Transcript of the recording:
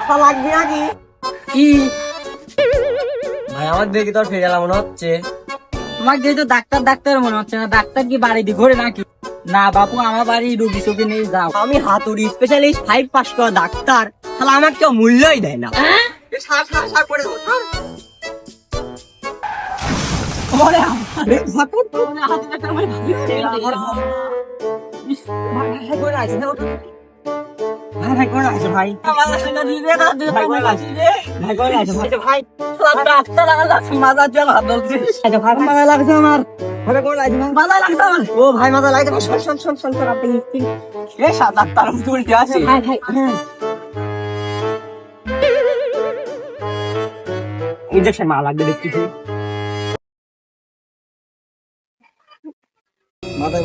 ব্যথা লাগবে নাকি? কি ভাই আমার দেখি তোর ফেরে গেলা মনে হচ্ছে। তোমার যেহেতু ডাক্তার ডাক্তার মনে হচ্ছে না, ডাক্তার কি বাড়ি দিয়ে ঘুরে নাকি? না বাপু, আমার বাড়ি রুগী সুগী নেই, যাও। আমি হাতুড়ি স্পেশালিস্ট 5 পাস করা ডাক্তার, তাহলে আমার কেউ মূল্যই দেয় না। করে ওরে ভাই করে আছে ভাই। ভাই ডাক্তার মাজার জল হাত ধরছে। ভাই মাথা লাগছে আমার। ভাই করে আছে ভাই। মাথা লাগছে আমার। ও ভাই মাথা লাগছে। শোন আপনি এ সাত ডাক্তার উল্টে আছে। ভাই ইনজেকশন মা লাগবে দেখছি। মাথায়